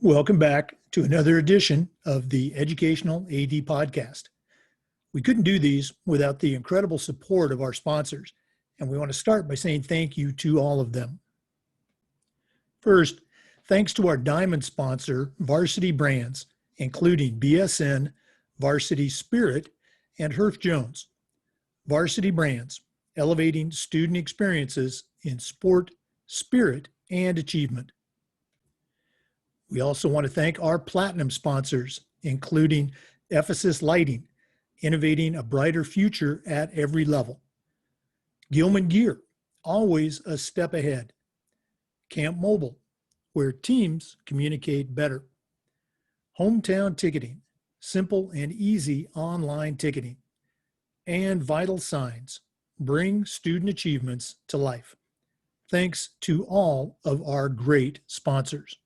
Welcome back to another edition of the Educational AD Podcast. We couldn't do these without the incredible support of our sponsors, and we want to start by saying thank you to all of them. First, thanks to our diamond sponsor, Varsity Brands, including BSN, Varsity Spirit, and Herff Jones. Varsity Brands, elevating student experiences in sport, spirit, and achievement. We also want to thank our platinum sponsors, including Ephesus Lighting, innovating a brighter future at every level. Gilman Gear, always a step ahead. Camp Mobile, where teams communicate better. Hometown Ticketing, simple and easy online ticketing. And Vital Signs, bring student achievements to life. Thanks to all of our great sponsors.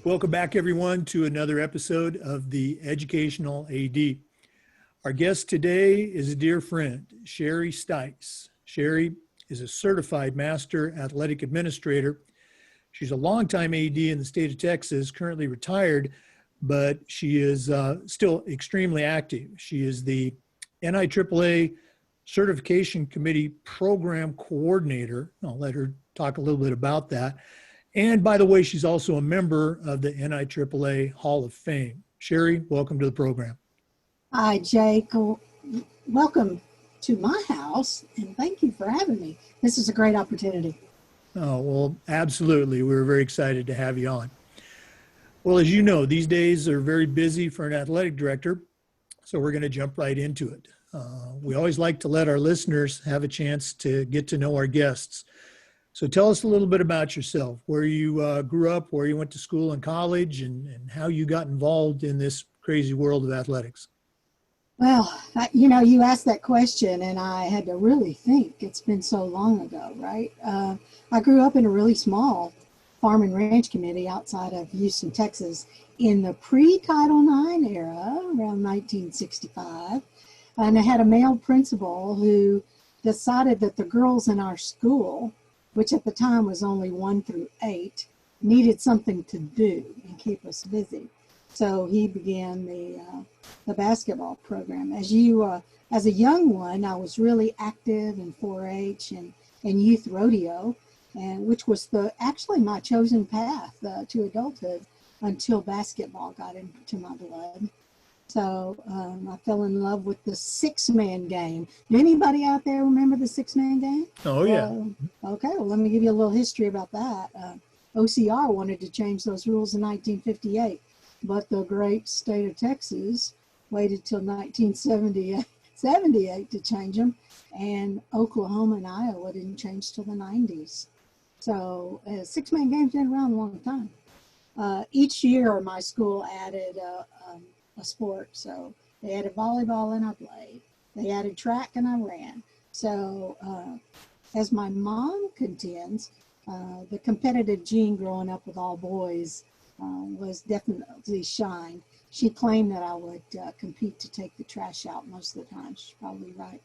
Welcome back, everyone, to another episode of the Educational AD. Our guest today is a dear friend, Sheri Stice. Sheri is a certified master athletic administrator. She's a longtime AD in the state of Texas, currently retired, but she is still extremely active. She is the NIAAA Certification Committee Program Coordinator. I'll let her talk a little bit about that. And by the way, she's also a member of the NIAAA Hall of Fame. Sheri, welcome to the program. Hi, Jake. Welcome to my house, and thank you for having me. This is a great opportunity. Oh, well, absolutely. We're very excited to have you on. Well, as you know, these days are very busy for an athletic director, so we're going to jump right into it. We always like to let our listeners have a chance to get to know our guests. So tell us a little bit about yourself, where you grew up, where you went to school and college, and how you got involved in this crazy world of athletics. Well, you asked that question, and I had to really think. It's been so long ago, right? I grew up in a really small farm and ranch community outside of Houston, Texas, in the pre-Title IX era, around 1965. And I had a male principal who decided that the girls in our school, which at the time was only 1 through 8, needed something to do and keep us busy. So he began the basketball program. As a young one, I was really active in 4-H and youth rodeo, and which was actually my chosen path to adulthood until basketball got into my blood. So I fell in love with the 6-man game. Do anybody out there remember the 6-man game? Oh, yeah. Okay, well, let me give you a little history about that. OCR wanted to change those rules in 1958, but the great state of Texas waited till 1978 to change them, and Oklahoma and Iowa didn't change till the 90s. So 6-man games been around a long time. Each year, my school added a sport. So they added volleyball and I played. They added track and I ran. So as my mom contends, the competitive gene growing up with all boys was definitely shined. She claimed that I would compete to take the trash out most of the time. She's probably right.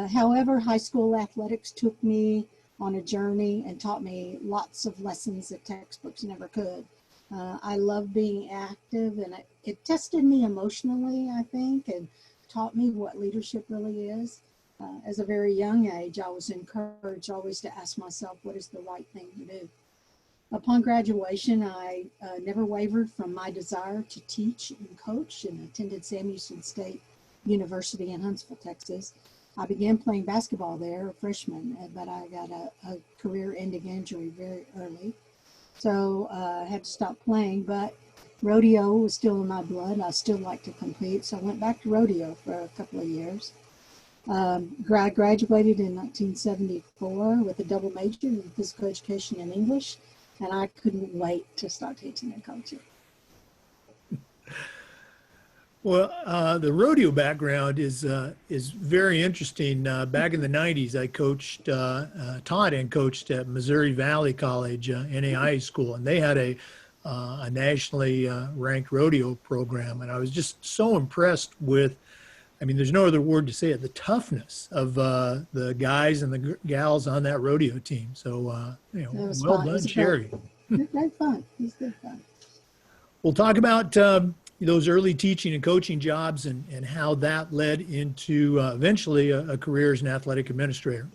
However, high school athletics took me on a journey and taught me lots of lessons that textbooks never could. I love being active, and it tested me emotionally, I think, and taught me what leadership really is. As a very young age, I was encouraged always to ask myself, what is the right thing to do? Upon graduation, I never wavered from my desire to teach and coach, and attended Sam Houston State University in Huntsville, Texas. I began playing basketball there, a freshman, but I got a career-ending injury very early. So I had to stop playing, but rodeo was still in my blood. I still like to compete, so I went back to rodeo for a couple of years. I graduated in 1974 with a double major in physical education and English, and I couldn't wait to start teaching and coaching. Well, the rodeo background is very interesting. Back in the 90s, I taught and coached at Missouri Valley College, NAA school, and they had a nationally ranked rodeo program. And I was just so impressed with, I mean, there's no other word to say it, the toughness of the guys and the gals on that rodeo team. So, well done, Sheri. It's great fun. It's good fun. We'll talk about those early teaching and coaching jobs and how that led into eventually a career as an athletic administrator.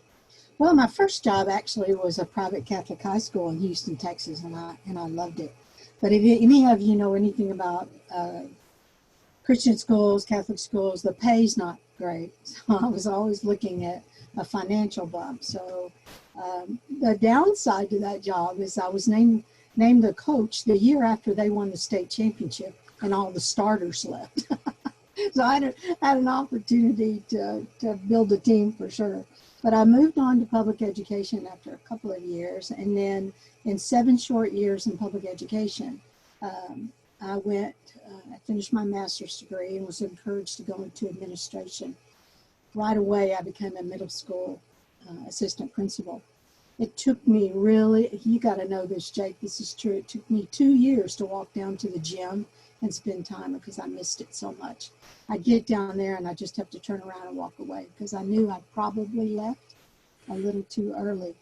Well, my first job actually was a private Catholic high school in Houston, Texas, and I loved it. But if any of you know anything about Christian schools, Catholic schools, the pay's not great. So I was always looking at a financial bump. So the downside to that job is I was named the coach the year after they won the state championship, and all the starters left. So I had an opportunity to build a team for sure. But I moved on to public education after a couple of years. And then in 7 short years in public education, I finished my master's degree and was encouraged to go into administration. Right away, I became a middle school assistant principal. It took me really, you got to know this, Jake, this is true. It took me 2 years to walk down to the gym and spend time because I missed it so much. I'd get down there and I just have to turn around and walk away because I knew I probably left a little too early.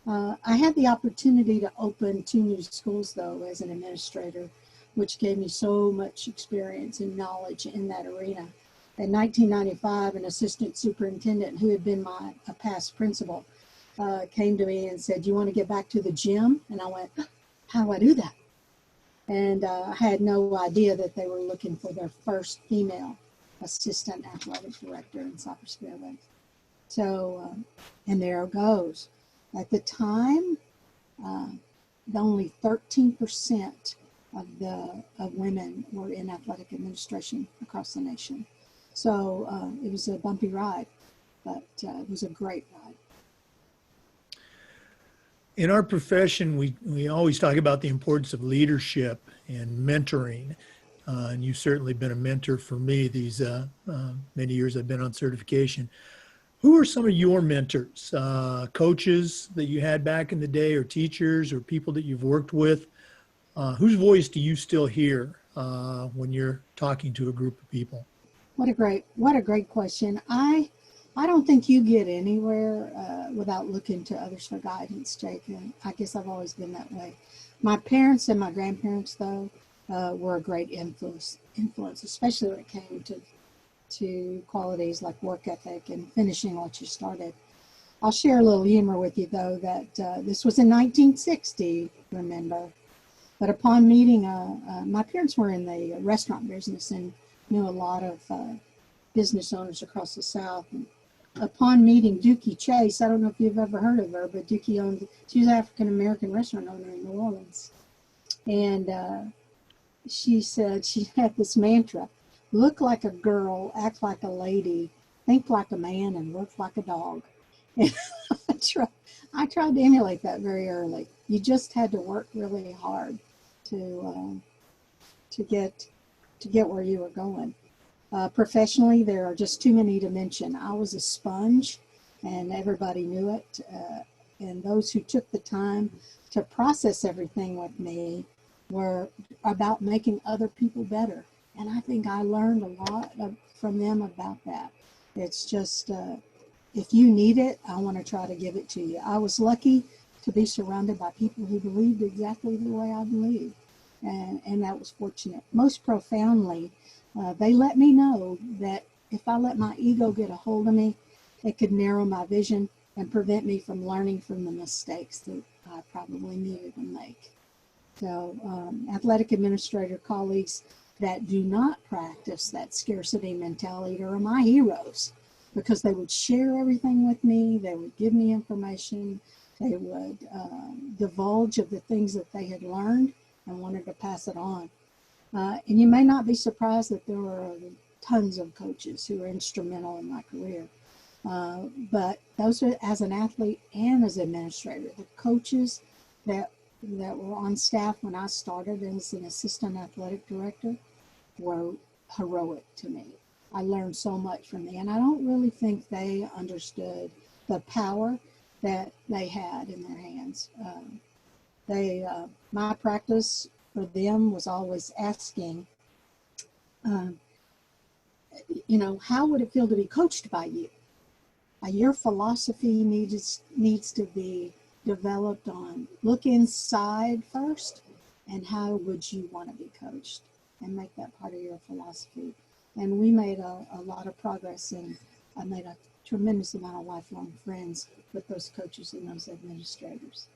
I had the opportunity to open 2 new schools though as an administrator, which gave me so much experience and knowledge in that arena. In 1995, an assistant superintendent who had been a past principal came to me and said, "Do you want to get back to the gym?" And I went, "How do I do that?" And I had no idea that they were looking for their first female assistant athletic director in Cypress Fairbanks. So, and there it goes. At the time, only 13% of women were in athletic administration across the nation. So it was a bumpy ride, but it was a great ride. In our profession, we always talk about the importance of leadership and mentoring. And you've certainly been a mentor for me these many years I've been on certification. Who are some of your mentors, coaches that you had back in the day, or teachers, or people that you've worked with? Whose voice do you still hear when you're talking to a group of people? What a great question. I don't think you get anywhere without looking to others for guidance, Jake. And I guess I've always been that way. My parents and my grandparents, though, were a great influence, especially when it came to qualities like work ethic and finishing what you started. I'll share a little humor with you, though, that this was in 1960, remember. But upon meeting, my parents were in the restaurant business and knew a lot of business owners across the South. And upon meeting Dookie Chase, I don't know if you've ever heard of her, but Dookie she was an African-American restaurant owner in New Orleans. And she said she had this mantra: look like a girl, act like a lady, think like a man, and work like a dog. And I tried to emulate that very early. You just had to work really hard to get where you were going. Professionally, there are just too many to mention. I was a sponge, and everybody knew it. And those who took the time to process everything with me were about making other people better. And I think I learned a lot from them about that. It's just, if you need it, I want to try to give it to you. I was lucky to be surrounded by people who believed exactly the way I believed. And that was fortunate. Most profoundly, they let me know that if I let my ego get a hold of me, it could narrow my vision and prevent me from learning from the mistakes that I probably needed to make. So athletic administrator colleagues that do not practice that scarcity mentality are my heroes, because they would share everything with me. They would give me information. They would divulge of the things that they had learned and wanted to pass it on. And you may not be surprised that there were tons of coaches who were instrumental in my career. But those are, as an athlete and as an administrator, the coaches that were on staff when I started as an assistant athletic director were heroic to me. I learned so much from them, and I don't really think they understood the power that they had in their hands. My practice for them was always asking, how would it feel to be coached by you? Your philosophy needs to be developed on look inside first and how would you want to be coached, and make that part of your philosophy. And we made a lot of progress, and I made a tremendous amount of lifelong friends with those coaches and those administrators.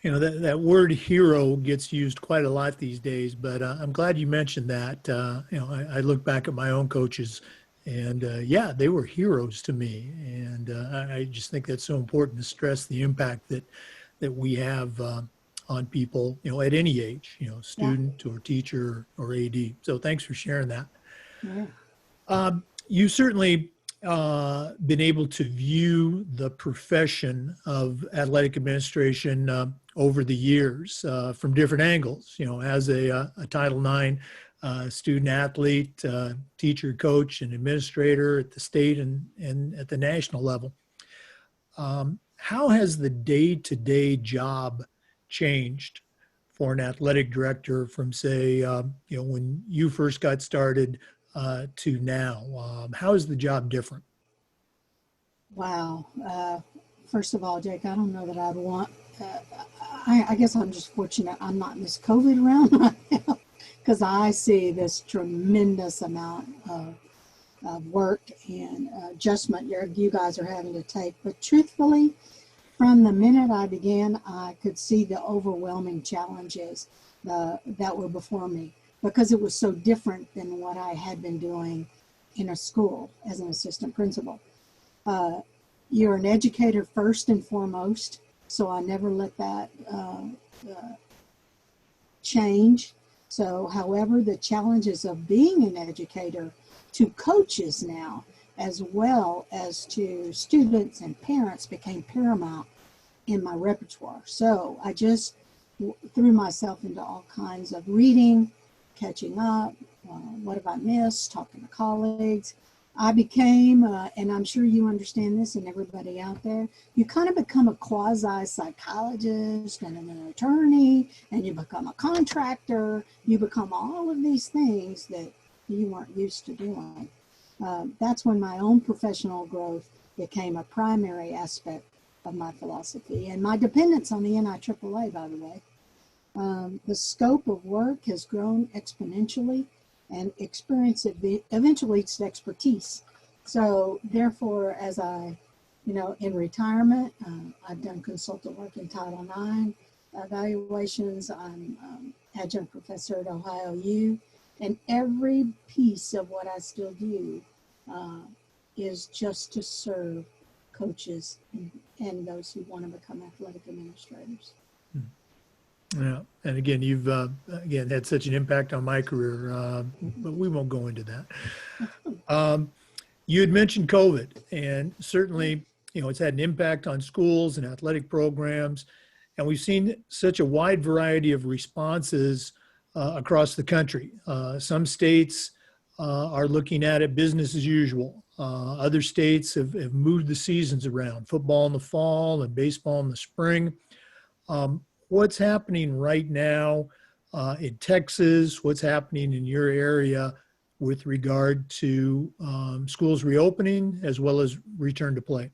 You know, that word hero gets used quite a lot these days, but I'm glad you mentioned that. You know, I look back at my own coaches, and yeah, they were heroes to me. And I just think that's so important to stress the impact that we have on people, you know, at any age, you know, Yeah. student or teacher or AD. So thanks for sharing that. Yeah. You certainly been able to view the profession of athletic administration over the years from different angles, you know, as a Title IX student athlete, teacher, coach, and administrator at the state and at the national level. How has the day-to-day job changed for an athletic director from, say, you know, when you first got started to now? How is the job different? Wow. First of all, Jake, I don't know that I'd want, I guess I'm just fortunate I'm not in this COVID round right now, because I see this tremendous amount of work and adjustment you guys are having to take. But truthfully, from the minute I began, I could see the overwhelming challenges that were before me, because it was so different than what I had been doing in a school as an assistant principal. You're an educator first and foremost, so I never let that change. So, however, the challenges of being an educator to coaches now, as well as to students and parents, became paramount in my repertoire. So I just threw myself into all kinds of reading, catching up, what have I missed, talking to colleagues. I became, and I'm sure you understand this and everybody out there, you kind of become a quasi-psychologist and an attorney, and you become a contractor. You become all of these things that you weren't used to doing. That's when my own professional growth became a primary aspect of my philosophy, and my dependence on the NIAAA, by the way. The scope of work has grown exponentially, and experience eventually leads to expertise. So therefore, as I, you know, in retirement, I've done consultant work in Title IX evaluations. I'm adjunct professor at Ohio U, and every piece of what I still do is just to serve coaches and those who want to become athletic administrators. Yeah, and again, you've again had such an impact on my career, but we won't go into that. You had mentioned COVID, and certainly, you know, it's had an impact on schools and athletic programs, and we've seen such a wide variety of responses across the country. Some states are looking at it business as usual. Other states have moved the seasons around, football in the fall and baseball in the spring. What's happening right now in Texas? What's happening in your area with regard to schools reopening as well as return to play?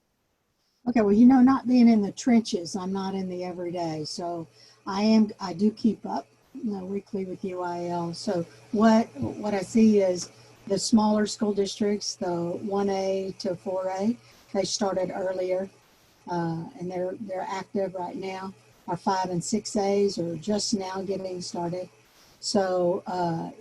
Okay, well, you know, not being in the trenches, I'm not in the everyday, so I do keep up, you know, weekly with UIL. So what I see is the smaller school districts, the 1A to 4A, they started earlier, and they're active right now. Our 5 and 6As are just now getting started. So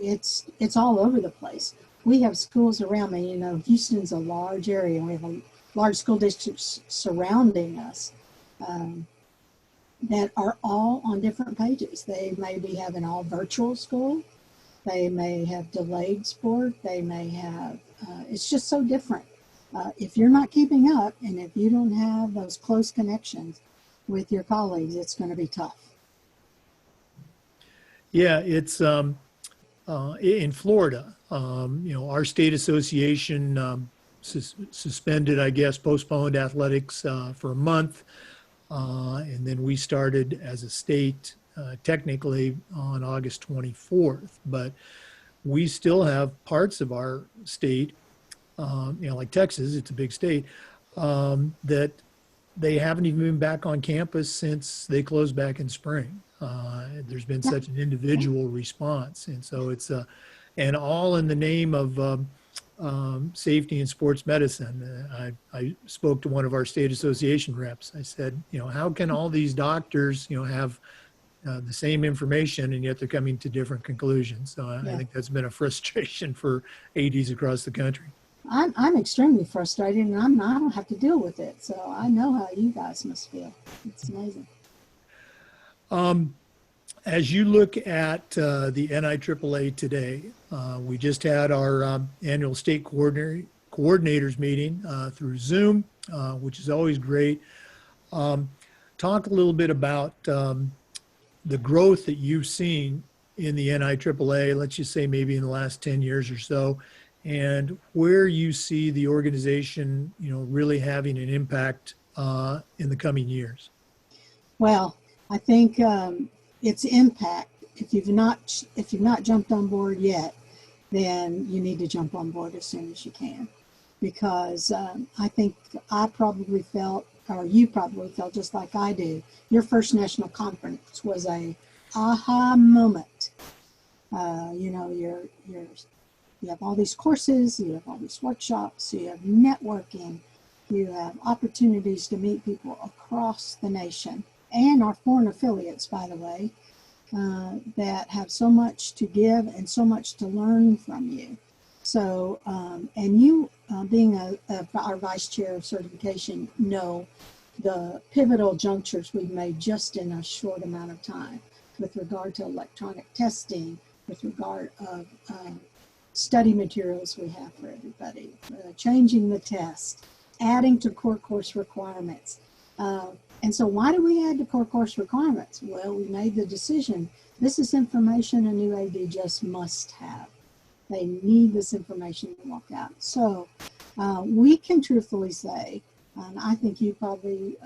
it's all over the place. We have schools around me. You know, Houston's a large area. We have a large school districts surrounding us that are all on different pages. They may be having all virtual school. They may have delayed sport. They may have, it's just so different. If you're not keeping up and if you don't have those close connections with your colleagues, it's going to be tough. Yeah, it's in Florida. You know, our state association suspended, I guess, postponed athletics for a month, and then we started as a state technically on August 24th. But we still have parts of our state, you know, like Texas, it's a big state, that they haven't even been back on campus since they closed back in spring. There's been such an individual response. And so it's, and all in the name of safety in sports medicine. I spoke to one of our state association reps. I said, you know, how can all these doctors, you know, have the same information and yet they're coming to different conclusions? So I think that's been a frustration for ADs across the country. I'm extremely frustrated, and I don't have to deal with it. So I know how you guys must feel. It's amazing. As you look at the NIAAA today, we just had our annual state coordinators meeting through Zoom, which is always great. Talk a little bit about the growth that you've seen in the NIAAA, let's just say maybe in the last 10 years or so, and where you see the organization, you know, really having an impact in the coming years. Well, I think its impact, if you've not jumped on board yet, then you need to jump on board as soon as you can, because I think I probably felt, or you probably felt just like I do. Your first national conference was a aha moment. You know, you have all these courses, you have all these workshops, you have networking, you have opportunities to meet people across the nation, and our foreign affiliates, by the way, that have so much to give and so much to learn from you. So, and you, being our vice chair of certification, know the pivotal junctures we've made just in a short amount of time with regard to electronic testing, with regard of study materials we have for everybody, changing the test, adding to core course requirements. And so why do we add to core course requirements? Well, we made the decision, this is information a new AD just must have. They need this information to walk out. So we can truthfully say, and I think you probably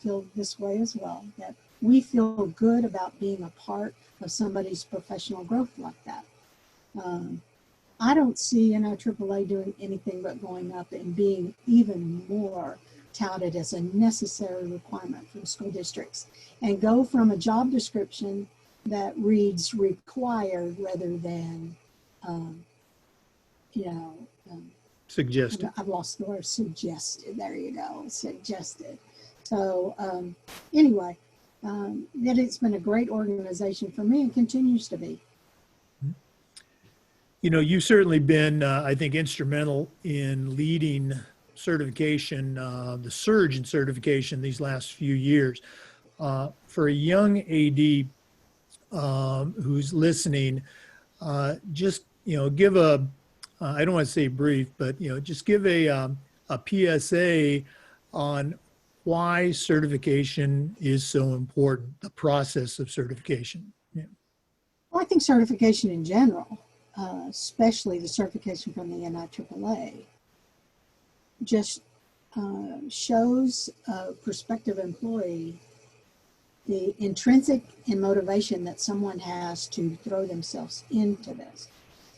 feel this way as well, that we feel good about being a part of somebody's professional growth like that. I don't see NIAAA doing anything but going up and being even more touted as a necessary requirement from school districts, and go from a job description that reads required rather than, suggested. I've lost the word, suggested. There you go, suggested. So anyway, that it's been a great organization for me and continues to be. You know, you've certainly been, I think, instrumental in leading certification, the surge in certification these last few years. For a young AD who's listening, just, you know, give a, I don't want to say brief, but, you know, just give a PSA on why certification is so important, the process of certification. Yeah. Well, I think certification in general, especially the certification from the NIAAA, just shows a prospective employee the intrinsic motivation that someone has to throw themselves into this,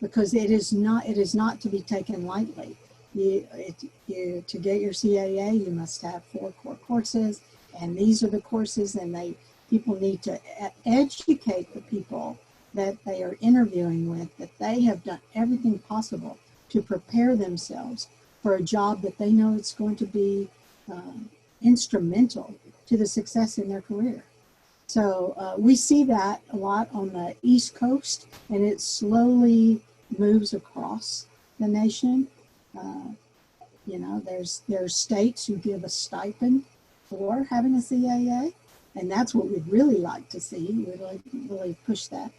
because it is not to be taken lightly. To get your CAA, you must have 4 core courses, and these are the courses, and people need to educate the people that they are interviewing with, that they have done everything possible to prepare themselves for a job that they know it's going to be instrumental to the success in their career. So we see that a lot on the East Coast, and it slowly moves across the nation. You know, there's states who give a stipend for having a CAA, and that's what we'd really like to see. We'd really push that.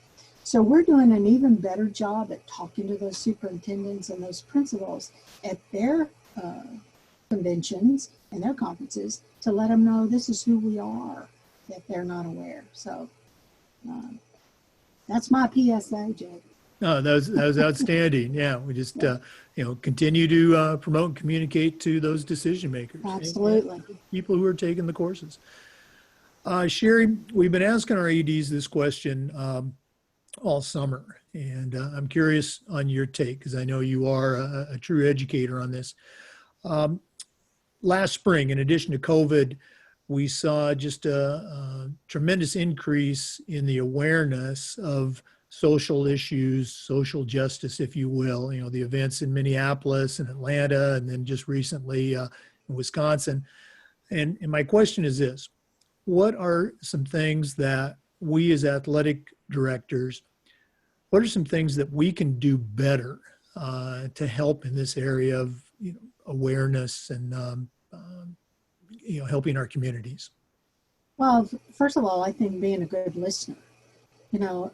So we're doing an even better job at talking to those superintendents and those principals at their conventions and their conferences to let them know this is who we are, if they're not aware. So that's my PSA, Jake. No, that was outstanding. Yeah, we just continue to promote and communicate to those decision makers. Absolutely. And people who are taking the courses. Sheri, we've been asking our ADs this question all summer, and I'm curious on your take, because I know you are a true educator on this. Last spring, in addition to COVID, we saw just a tremendous increase in the awareness of social issues, social justice, if you will. You know, the events in Minneapolis and Atlanta, and then just recently in Wisconsin. And my question is this: what are some things that we as athletic directors, what are some things that we can do better to help in this area of, you know, awareness and you know, helping our communities? Well, first of all, I think being a good listener. You know,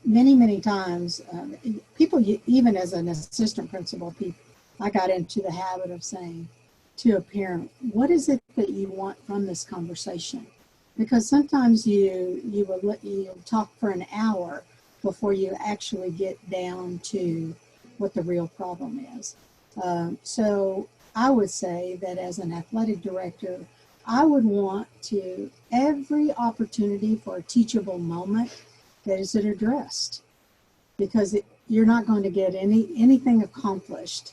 many times, people, even as an assistant principal, I got into the habit of saying to a parent, what is it that you want from this conversation? Because sometimes you talk for an hour before you actually get down to what the real problem is. So I would say that as an athletic director, I would want to every opportunity for a teachable moment that is addressed, because you're not going to get anything accomplished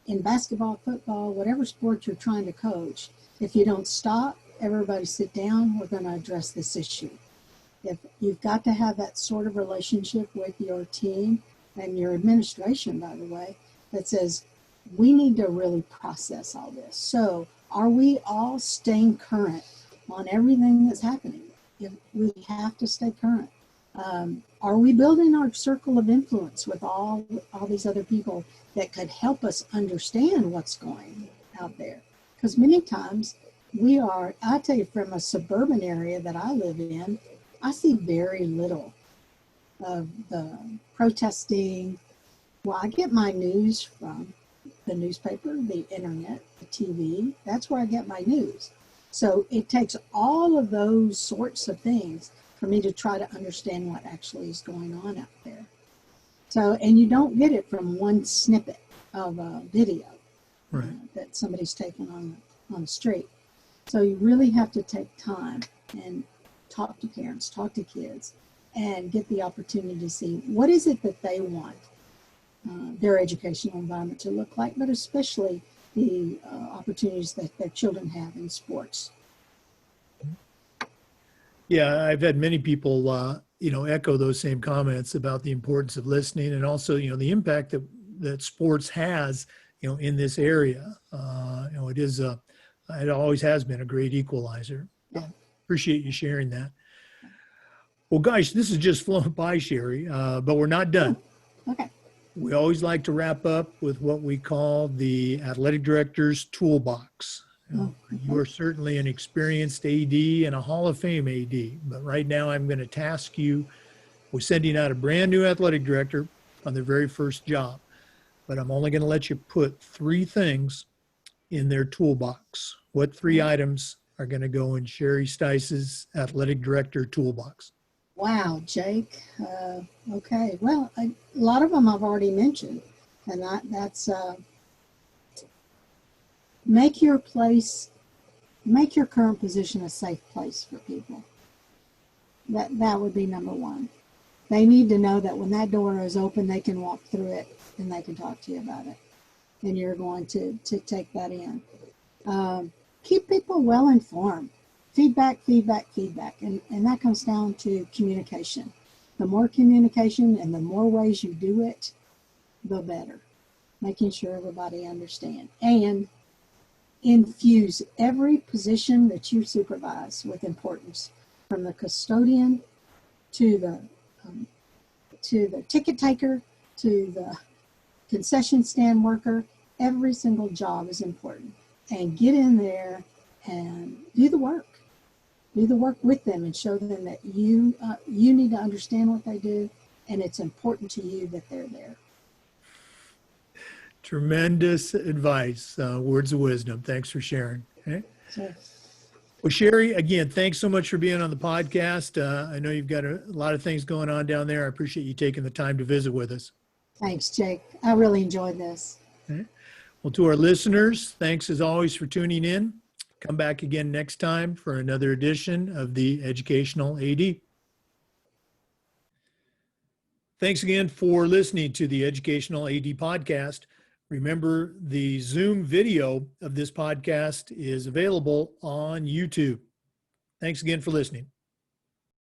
in basketball, football, whatever sport you're trying to coach. If you don't stop, everybody sit down, we're going to address this issue. If you've got to have that sort of relationship with your team and your administration, by the way, that says, we need to really process all this. So are we all staying current on everything that's happening? If we have to stay current. Are we building our circle of influence with all these other people that could help us understand what's going out there? Because many times I tell you, from a suburban area that I live in, I see very little of the protesting. Well, I get my news from the newspaper, the internet, the TV. That's where I get my news. So it takes all of those sorts of things for me to try to understand what actually is going on out there. So, and you don't get it from one snippet of a video that somebody's taken on the street. So you really have to take time and talk to parents, talk to kids, and get the opportunity to see what is it that they want their educational environment to look like, but especially the opportunities that their children have in sports. Yeah, I've had many people, you know, echo those same comments about the importance of listening, and also, you know, the impact that sports has, you know, in this area. You know, it always has been a great equalizer. Yeah. Appreciate you sharing that. Well, guys, this has just flown by, Sheri, but we're not done. Oh, okay. We always like to wrap up with what we call the athletic director's toolbox. You are certainly an experienced AD and a Hall of Fame AD, but right now I'm going to task you with sending out a brand new athletic director on their very first job. But I'm only going to let you put 3 things in their toolbox. What 3 items are going to go in Sheri Stice's athletic director toolbox? Wow, Jake. Okay. Well, a lot of them I've already mentioned, and that's make your current position a safe place for people. That would be number 1. They need to know that when that door is open, they can walk through it and they can talk to you about it. And you're going to take that in. Keep people well informed. Feedback. And that comes down to communication. The more communication and the more ways you do it, the better. Making sure everybody understands. And infuse every position that you supervise with importance, from the custodian to the ticket taker to the concession stand worker. Every single job is important, and get in there and do the work. Do the work with them and show them that you need to understand what they do, and it's important to you that they're there. Tremendous advice, words of wisdom. Thanks for sharing. Okay? So, Well, Sheri, again, thanks so much for being on the podcast. I know you've got a lot of things going on down there. I appreciate you taking the time to visit with us. thanks, Jake. I really enjoyed this. Okay. Well, to our listeners, thanks as always for tuning in. Come back again next time for another edition of the Educational AD. Thanks again for listening to the Educational AD podcast. Remember, the Zoom video of this podcast is available on YouTube. Thanks again for listening.